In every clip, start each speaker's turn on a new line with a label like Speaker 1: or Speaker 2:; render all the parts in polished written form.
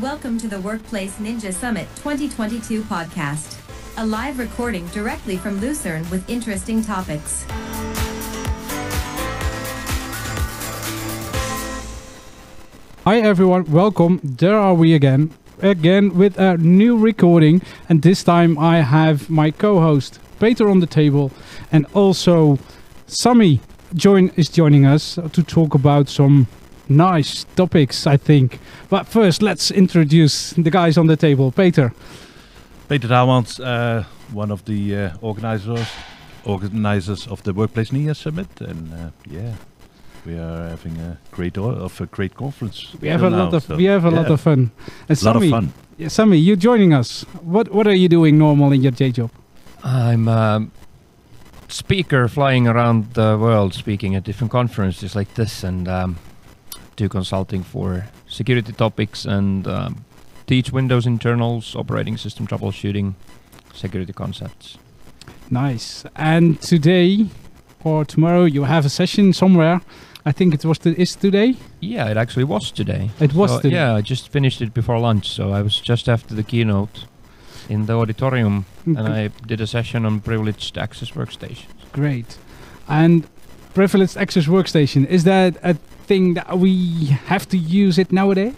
Speaker 1: Welcome to the Workplace Ninja Summit 2022 podcast. A live recording directly from Lucerne with interesting topics.
Speaker 2: Hi everyone, welcome. There are we again with a new recording, and this time I have my co-host Peter on the table, and also Sami is joining us to talk about some nice topics, I think. But first, let's introduce the guys on the table. Peter
Speaker 3: Daalmans, one of the organizers of the Workplace Ninja Summit, and we are having a great conference.
Speaker 2: We have a lot of fun. And
Speaker 3: Sami, lot of fun.
Speaker 2: Yeah, Sami, you joining us. What are you doing normal in your day job?
Speaker 4: I'm a speaker flying around the world, speaking at different conferences like this, and do consulting for security topics and teach Windows internals, operating system troubleshooting, security concepts.
Speaker 2: Nice. And today or tomorrow you have a session somewhere. I think it was is today?
Speaker 4: Yeah, it actually was today.
Speaker 2: It was today?
Speaker 4: Yeah, I just finished it before lunch, so I was just after the keynote in the auditorium, and I did a session on Privileged Access Workstation.
Speaker 2: Great. And Privileged Access Workstation, is that a thing that we have to use it nowadays?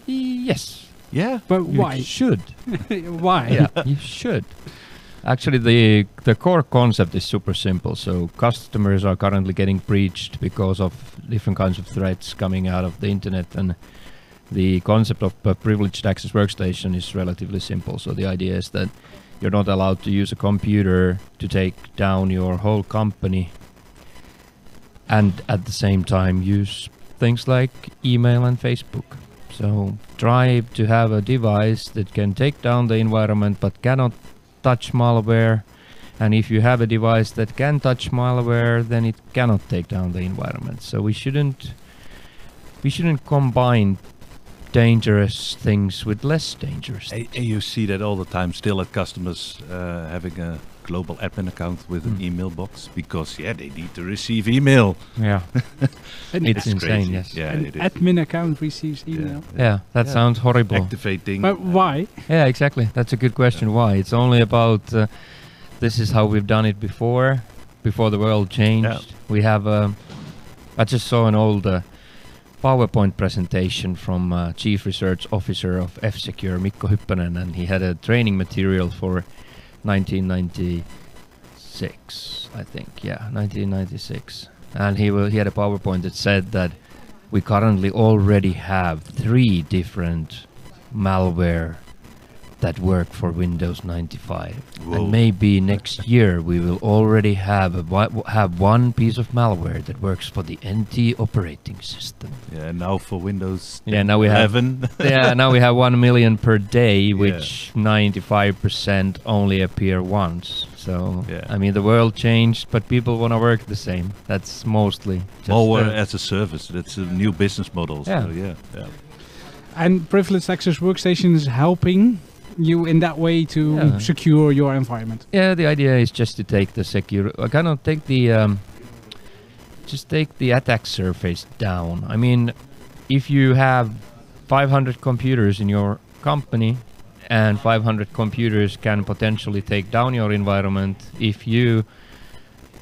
Speaker 4: Yes.
Speaker 3: Yeah.
Speaker 2: But why?
Speaker 4: You should.
Speaker 2: Why?
Speaker 4: Yeah, you should. Actually, the core concept is super simple. So customers are currently getting breached because of different kinds of threats coming out of the internet, and the concept of a Privileged Access Workstation is relatively simple. So the idea is that you're not allowed to use a computer to take down your whole company and at the same time use things like email and Facebook. So try to have a device that can take down the environment but cannot touch malware, and if you have a device that can touch malware, then it cannot take down the environment. So we shouldn't combine dangerous things with less dangerous things.
Speaker 3: And you see that all the time still at customers having a global admin account with an email box because they need to receive email.
Speaker 4: Yeah. It's insane,
Speaker 3: crazy.
Speaker 4: yes.
Speaker 3: Yeah,
Speaker 2: An admin account receives email.
Speaker 4: Yeah, that sounds horrible.
Speaker 3: Activating.
Speaker 2: But why?
Speaker 4: Yeah, exactly. That's a good question. Why? It's only about this is how we've done it before the world changed.
Speaker 3: Yeah.
Speaker 4: We have I just saw an old PowerPoint presentation from Chief Research Officer of F-Secure, Mikko Hyppönen, and he had a training material for 1996, I think. Yeah, 1996. And he had a PowerPoint that said that we currently already have 3 different malware that work for Windows 95.
Speaker 3: Whoa.
Speaker 4: And maybe next year we will already have one piece of malware that works for the NT operating system.
Speaker 3: Yeah, now for Windows 11.
Speaker 4: Yeah, now we have now we have 1 million per day, which 95% only appear once. So I mean, the world changed, but people want to work the same. That's mostly just
Speaker 3: malware as a service. That's a new business model.
Speaker 4: Yeah.
Speaker 3: So yeah.
Speaker 2: And Privileged Access Workstation is helping you in that way to secure your environment.
Speaker 4: Yeah, the idea is just to take the just take the attack surface down. I mean, if you have 500 computers in your company and 500 computers can potentially take down your environment, if you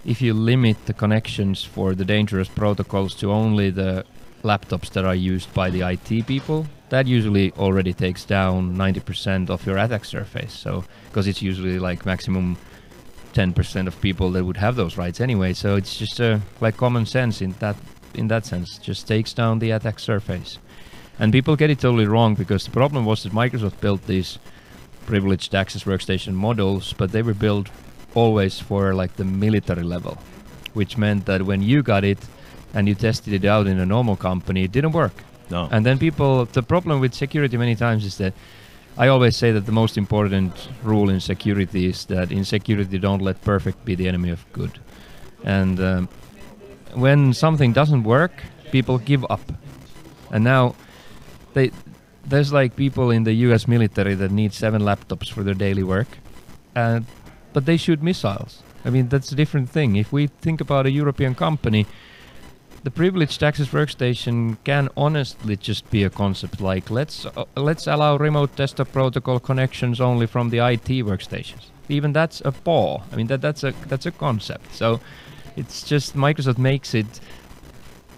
Speaker 4: limit the connections for the dangerous protocols to only the laptops that are used by the IT people, that usually already takes down 90% of your attack surface. So, because it's usually like maximum 10% of people that would have those rights anyway. So it's just like common sense in that sense. Just takes down the attack surface. And people get it totally wrong, because the problem was that Microsoft built these Privileged Access Workstation models, but they were built always for like the military level, which meant that when you got it and you tested it out in a normal company, it didn't work.
Speaker 3: No.
Speaker 4: And then the problem with security many times is that I always say that the most important rule in security is that in security don't let perfect be the enemy of good. And when something doesn't work, people give up. And now there's like people in the US military that need 7 laptops for their daily work, but they shoot missiles. I mean, that's a different thing. If we think about a European company, the Privileged Access Workstation can honestly just be a concept like let's allow remote desktop protocol connections only from the IT workstations. Even that's a PAW. I mean that's a concept. So it's just Microsoft makes it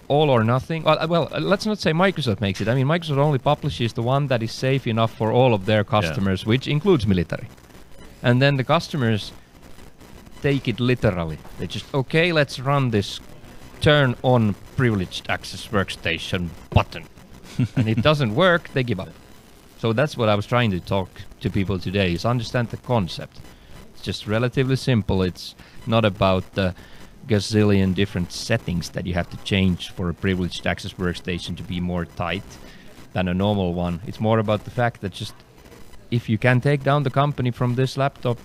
Speaker 4: all or nothing. Well, let's not say Microsoft makes it. I mean Microsoft only publishes the one that is safe enough for all of their customers, which includes military. And then the customers take it literally. They just, okay, let's run this turn on Privileged Access Workstation button. And it doesn't work, they give up. So that's what I was trying to talk to people today, is understand the concept. It's just relatively simple. It's not about the gazillion different settings that you have to change for a Privileged Access Workstation to be more tight than a normal one. It's more about the fact that just if you can take down the company from this laptop,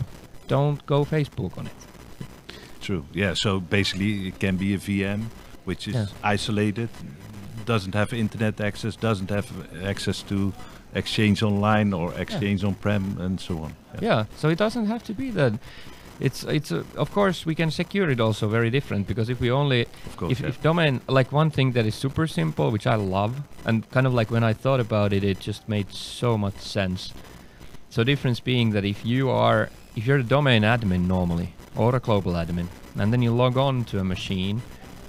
Speaker 4: don't go Facebook on it.
Speaker 3: True. Yeah. So basically, it can be a VM which is isolated, doesn't have internet access, doesn't have access to Exchange Online or Exchange on-prem, and so on.
Speaker 4: Yeah. So it doesn't have to be that. It's of course we can secure it also very different, because if we only if domain, like one thing that is super simple, which I love, and kind of like when I thought about it, it just made so much sense. So difference being that if you're a domain admin normally, or a global admin, and then you log on to a machine,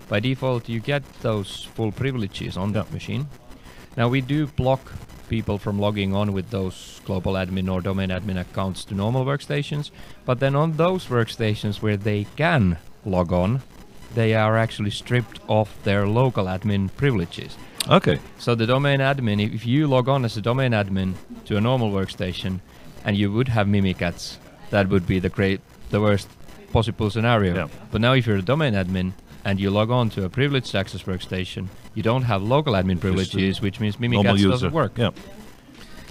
Speaker 4: by default you get those full privileges on that machine. Now we do block people from logging on with those global admin or domain admin accounts to normal workstations, but then on those workstations where they can log on, they are actually stripped of their local admin privileges.
Speaker 3: Okay.
Speaker 4: So the domain admin, if you log on as a domain admin to a normal workstation and you would have Mimikatz, that would be the worst possible scenario. Yeah. But now if you're a domain admin and you log on to a Privileged Access Workstation, you don't have local admin privileges, which means Mimikatz doesn't work. Yeah.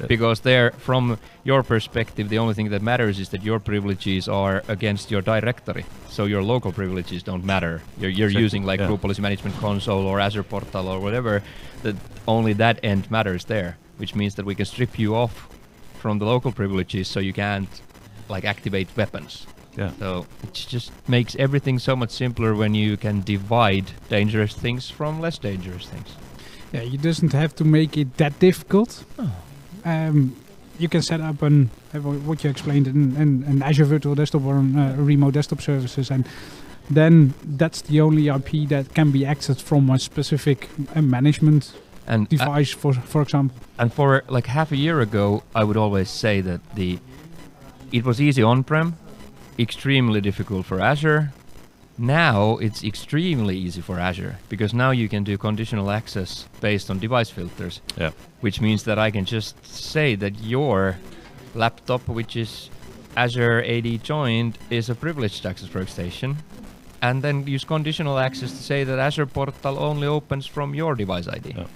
Speaker 4: Because there, from your perspective, the only thing that matters is that your privileges are against your directory. So your local privileges don't matter. You're using like Group Policy Management Console or Azure Portal or whatever, that only that end matters there, which means that we can strip you off from the local privileges so you can't like activate weapons. Yeah. So it just makes everything so much simpler when you can divide dangerous things from less dangerous things.
Speaker 2: Yeah, you doesn't have to make it that difficult. Oh. You can set up what you explained an Azure Virtual Desktop or remote desktop services, and then that's the only IP that can be accessed from a specific management device, for example. And
Speaker 4: for like half a year ago, I would always say that it was easy on-prem, extremely difficult for Azure. Now it's extremely easy for Azure, because now you can do conditional access based on device filters. Yeah. Which means that I can just say that your laptop, which is Azure AD joined, is a Privileged Access Workstation, and then use conditional access to say that Azure Portal only opens from your device ID. Yeah.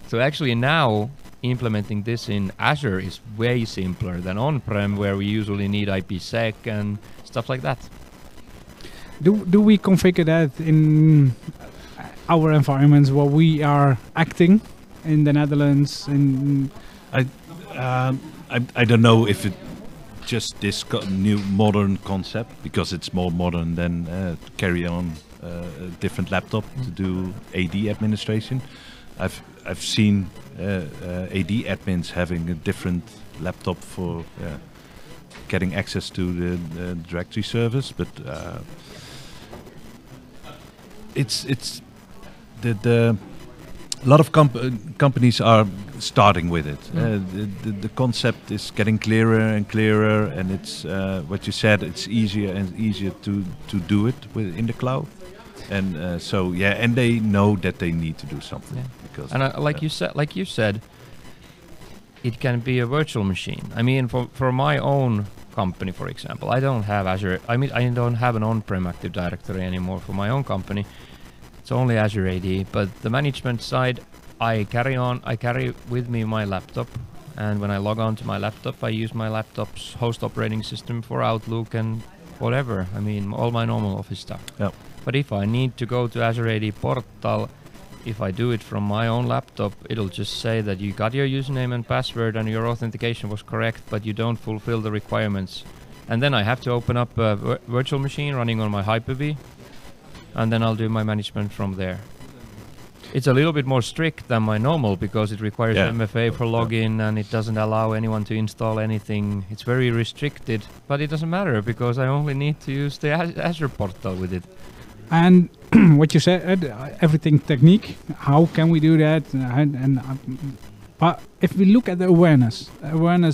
Speaker 4: So actually now implementing this in Azure is way simpler than on-prem, where we usually need IPsec and stuff like that.
Speaker 2: Do we configure that in our environments where we are acting in the Netherlands?
Speaker 3: I don't know if it just this new modern concept, because it's more modern than to carry on a different laptop to do AD administration. I've seen AD admins having a different laptop for getting access to the directory service, but it's a lot of companies are starting with it. The concept is getting clearer and clearer, and it's what you said. It's easier and easier to do it in the cloud. And so and they know that they need to do something, because
Speaker 4: like you said, it can be a virtual machine. I mean, for my own company, for example, I don't have Azure. I mean, I don't have an on-prem Active Directory anymore for my own company. It's only Azure AD. But the management side, I carry with me my laptop, and when I log on to my laptop, I use my laptop's host operating system for Outlook and whatever. I mean, all my normal Office stuff. Yeah. But if I need to go to Azure AD Portal, if I do it from my own laptop, it'll just say that you got your username and password and your authentication was correct, but you don't fulfill the requirements. And then I have to open up a virtual machine running on my Hyper-V, and then I'll do my management from there. It's a little bit more strict than my normal because it requires MFA for login and it doesn't allow anyone to install anything. It's very restricted, but it doesn't matter because I only need to use the Azure portal with it.
Speaker 2: And what you said, everything technique, how can we do that? But if we look at the awareness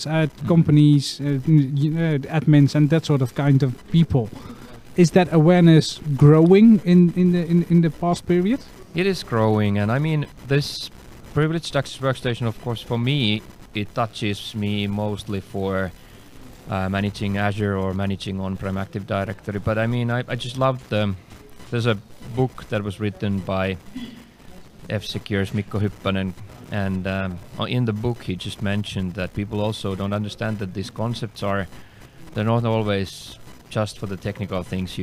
Speaker 2: at companies, admins and that sort of kind of people, is that awareness growing in the past period?
Speaker 4: It is growing, and I mean, this Privileged Access Workstation, of course, for me, it touches me mostly for managing Azure or managing on-prem Active Directory. But I mean, I just love there's a book that was written by F-Secure's Mikko Hyppönen, and in the book he just mentioned that people also don't understand that these concepts they're not always just for the technical things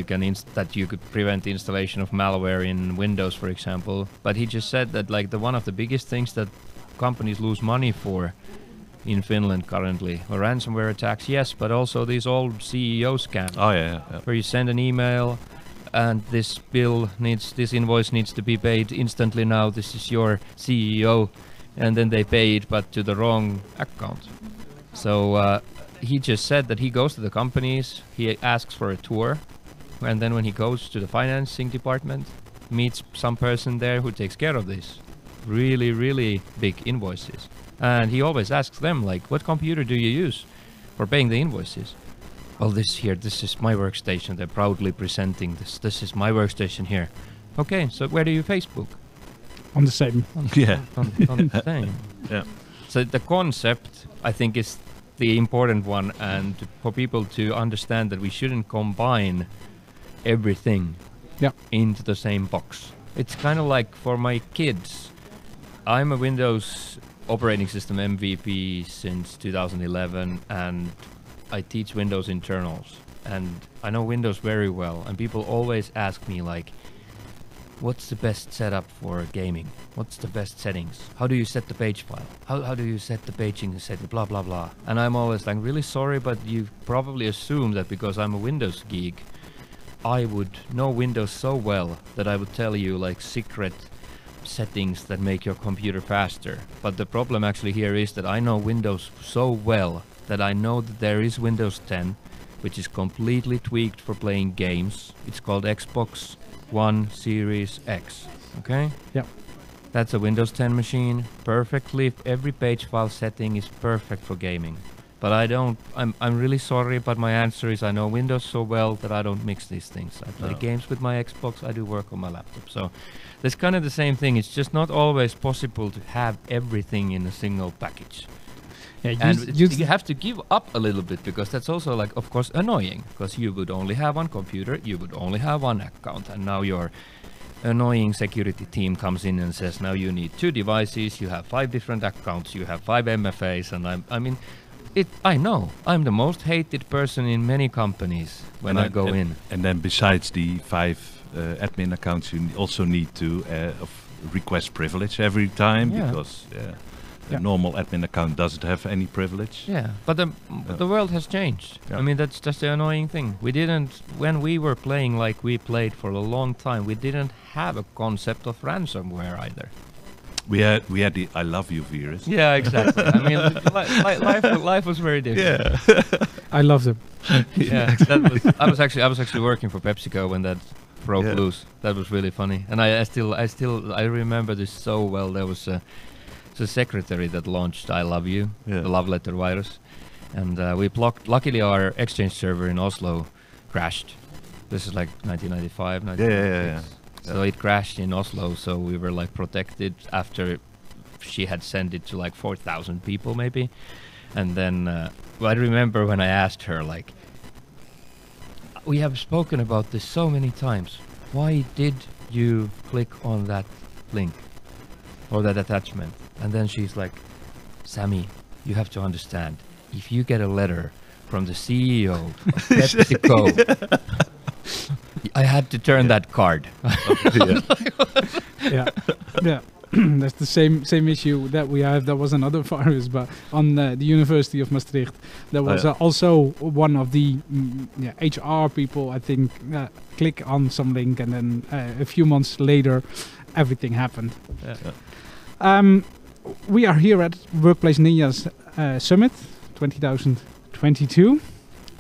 Speaker 4: that you could prevent the installation of malware in Windows, for example. But he just said that like one of the biggest things that companies lose money for in Finland currently are ransomware attacks, yes, but also these old CEO scams.
Speaker 3: Oh yeah.
Speaker 4: Where you send an email and this invoice needs to be paid instantly now. This is your CEO, and then they pay it, but to the wrong account. So he just said that he goes to the companies, he asks for a tour, and then when he goes to the financing department, meets some person there who takes care of this really, really big invoices. And he always asks them, like, what computer do you use for paying the invoices? Well, this is my workstation. They're proudly presenting this. This is my workstation here. Okay, so where do you Facebook?
Speaker 2: On the same.
Speaker 4: On the same.
Speaker 3: Yeah.
Speaker 4: So the concept, I think, is the important one, and for people to understand that we shouldn't combine everything into the same box. It's kind of like for my kids. I'm a Windows operating system MVP since 2011, and I teach Windows internals, and I know Windows very well, and people always ask me like, what's the best setup for gaming? What's the best settings? How do you set the page file? How do you set the paging setting? Blah, blah, blah. And I'm always like, really sorry, but you probably assume that because I'm a Windows geek, I would know Windows so well that I would tell you like secret settings that make your computer faster. But the problem actually here is that I know Windows so well that I know that there is Windows 10, which is completely tweaked for playing games. It's called Xbox One Series X, okay?
Speaker 2: Yeah.
Speaker 4: That's a Windows 10 machine, perfectly, every page file setting is perfect for gaming. But I'm really sorry, but my answer is I know Windows so well that I don't mix these things. I play games with my Xbox, I do work on my laptop. So that's kind of the same thing, it's just not always possible to have everything in a single package. Yeah, and you have to give up a little bit, because that's also like, of course, annoying, because you would only have one computer, you would only have one account, and now your annoying security team comes in and says, now you need 2 devices, you have 5 different accounts, you have 5 MFAs, and I know I'm the most hated person in many companies when I go in. And
Speaker 3: then besides the 5 admin accounts, you also need to request privilege every time, because a normal admin account doesn't have any privilege.
Speaker 4: Yeah, but the world has changed. Yeah. I mean, that's just the annoying thing. When we were playing like we played for a long time, we didn't have a concept of ransomware either.
Speaker 3: We had the I love you virus.
Speaker 4: Yeah, exactly. I mean, life was very different.
Speaker 3: Yeah.
Speaker 2: I love them.
Speaker 4: Yeah, I was actually working for PepsiCo when that broke loose. That was really funny, and I remember this so well. There was a secretary that launched I Love You, the love letter virus, and we blocked. Luckily, our Exchange server in Oslo crashed. This is like 1995, 1996.
Speaker 3: Yeah.
Speaker 4: So it crashed in Oslo, so we were like protected after she had sent it to like 4,000 people maybe. And then I remember when I asked her, like, we have spoken about this so many times. Why did you click on that link or that attachment? And then she's like, Sami, you have to understand, if you get a letter from the CEO of PepsiCo, I had to turn that card.
Speaker 2: Yeah. That's the same issue that we have. There was another virus, but on the University of Maastricht, there was also one of the HR people, I think, click on some link, and then a few months later, everything happened.
Speaker 4: Yeah.
Speaker 2: We are here at Workplace Ninjas Summit 2022.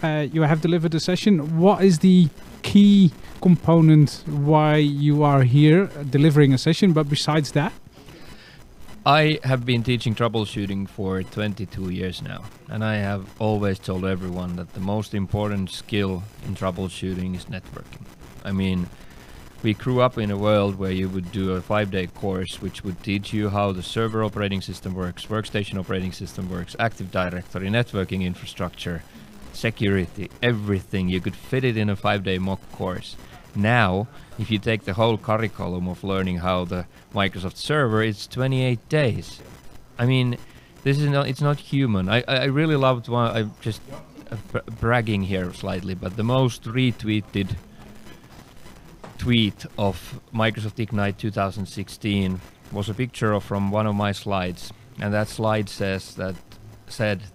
Speaker 2: You have delivered a session. What is the key component why you are here delivering a session? But besides that,
Speaker 4: I have been teaching troubleshooting for 22 years now, and I have always told everyone that the most important skill in troubleshooting is networking. I mean, we grew up in a world where you would do a 5-day course which would teach you how the server operating system works, workstation operating system works, Active Directory, networking infrastructure, security, everything. You could fit it in a 5-day mock course. Now, if you take the whole curriculum of learning how the Microsoft server, it's 28 days. I mean, this is not, it's not human. I really loved one, I'm just bragging here slightly, but the most retweeted tweet of Microsoft Ignite 2016 was a picture from one of my slides, and that slide said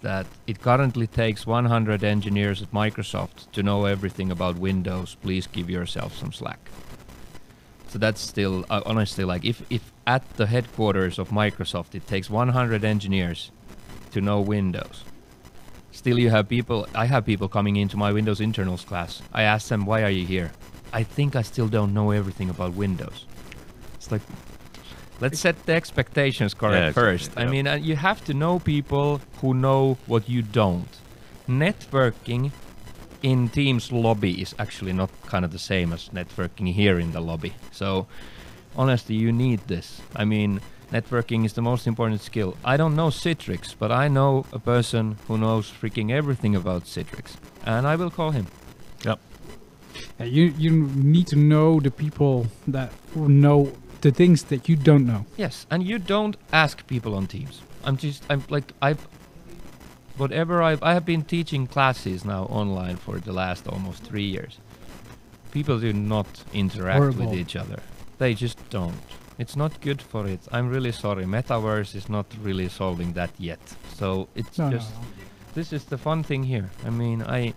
Speaker 4: that it currently takes 100 engineers at Microsoft to know everything about Windows. Please give yourself some slack. So that's still honestly, like, if at the headquarters of Microsoft it takes 100 engineers to know Windows, still you have people, I have people coming into my Windows internals class. I ask them, why are you here? I think I still don't know everything about Windows. It's like, let's set the expectations correct first.
Speaker 3: Yeah.
Speaker 4: I mean, you have to know people who know what you don't. Networking in Teams lobby is actually not kind of the same as networking here in the lobby. So, honestly, you need this. I mean, networking is the most important skill. I don't know Citrix, but I know a person who knows freaking everything about Citrix. And I will call him.
Speaker 3: Yep.
Speaker 2: you need to know the people that know the things that you don't know.
Speaker 4: Yes, and you don't ask people on Teams. I have been teaching classes now online for the last almost 3 years. People do not interact with each other. They just don't. It's not good for it. I'm really sorry. Metaverse is not really solving that yet. So it's this is the fun thing here. I mean, I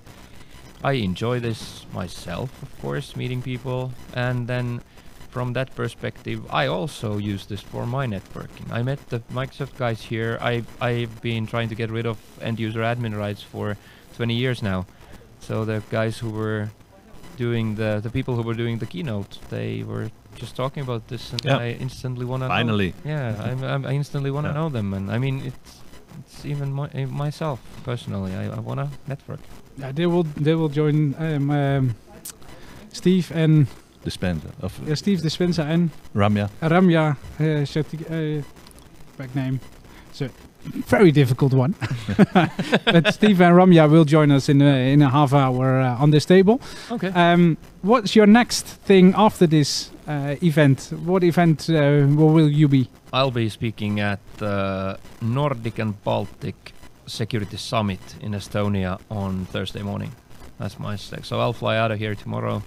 Speaker 4: enjoy this myself, of course, meeting people, and then from that perspective, I also use this for my networking. I met the Microsoft guys here. I've been trying to get rid of end-user admin rights for 20 years now. So the guys who were doing the people who were doing the keynote, they were just talking about this, and I instantly want to
Speaker 3: finally.
Speaker 4: I instantly want to know them, and I mean it's even myself personally. I want to network.
Speaker 2: Yeah, they will join Steve and
Speaker 3: Dispenser.
Speaker 2: Steve Dispenser and
Speaker 3: Ramya.
Speaker 2: Back name. It's a very difficult one. But Steve and Ramya will join us in a half hour on this table.
Speaker 4: Okay.
Speaker 2: What's your next thing after this event? What event where will you be?
Speaker 4: I'll be speaking at the Nordic and Baltic Security Summit in Estonia on Thursday morning. That's my stake. So I'll fly out of here tomorrow,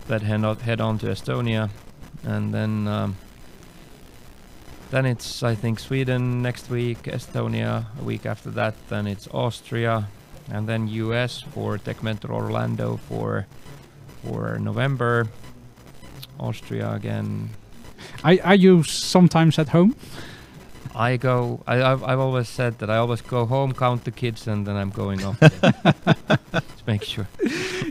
Speaker 4: head on to Estonia, and then it's, I think, Sweden next week, Estonia a week after that, then it's Austria, and then US for Tech Mentor Orlando for November, Austria again.
Speaker 2: Are you sometimes at home?
Speaker 4: I've always said that I always go home, count the kids, and then I'm going off again. Just make sure.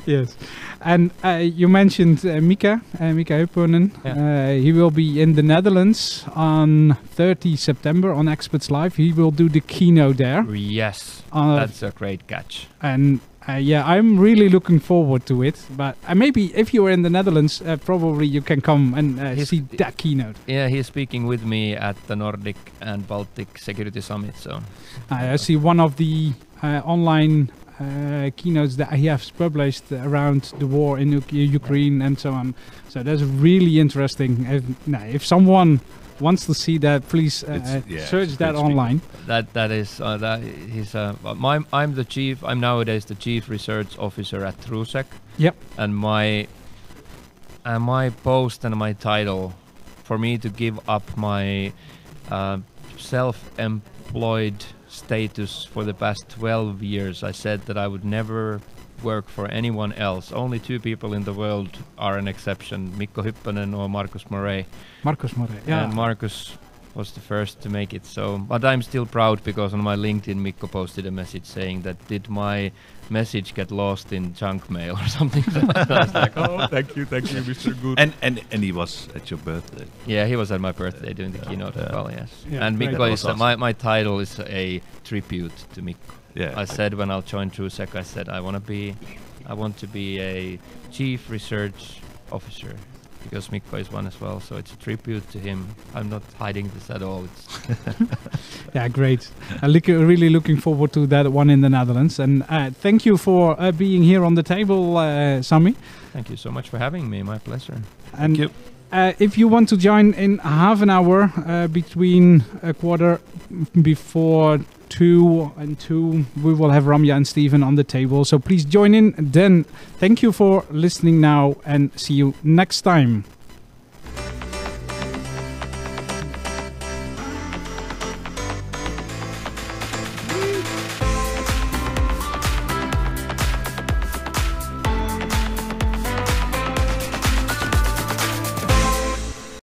Speaker 2: Yes. And you mentioned Mika Hupponen.
Speaker 4: Yeah.
Speaker 2: He will be in the Netherlands on 30 September on Experts Live. He will do the keynote there.
Speaker 4: Yes, that's a great catch.
Speaker 2: And I'm really looking forward to it. But maybe if you are in the Netherlands, probably you can come and see that keynote.
Speaker 4: Yeah, he's speaking with me at the Nordic and Baltic Security Summit. So
Speaker 2: I see one of the online keynotes that he has published around the war in Ukraine and so on. So that's really interesting. If someone wants to see that, please search that online. I'm nowadays the chief research officer at TrueSec. Yep. And my post and my title, for me to give up my self-employed status for the past 12 years, I said that I would never
Speaker 4: work for anyone else. Only 2 people in the world are an exception: Mikko Hyppönen or Markus Moret.
Speaker 2: Markus Moret, yeah.
Speaker 4: And Markus was the first to make it. So, but I'm still proud because on my LinkedIn, Mikko posted a message saying that did my message get lost in junk mail or something like that. I was like, oh, thank you, Mr. Good.
Speaker 3: And he was at your birthday.
Speaker 4: Yeah, he was at my birthday doing the keynote as well. Yes,
Speaker 2: Yeah,
Speaker 4: and
Speaker 2: great.
Speaker 4: Mikko is
Speaker 3: Awesome.
Speaker 4: my title is a tribute to Mikko.
Speaker 3: Yeah.
Speaker 4: I said when I'll join TrueSec, I said I want to be a chief research officer because Mikko is one as well. So it's a tribute to him. I'm not hiding this at all.
Speaker 2: Yeah, great. I'm really looking forward to that one in the Netherlands. And thank you for being here on the table, Sami.
Speaker 4: Thank you so much for having me. My pleasure.
Speaker 2: And
Speaker 3: Thank you.
Speaker 2: if you want to join in half an hour between a quarter before 2 and 2, we will have Ramya and Steven on the table. So please join in then. Thank you for listening now and see you next time.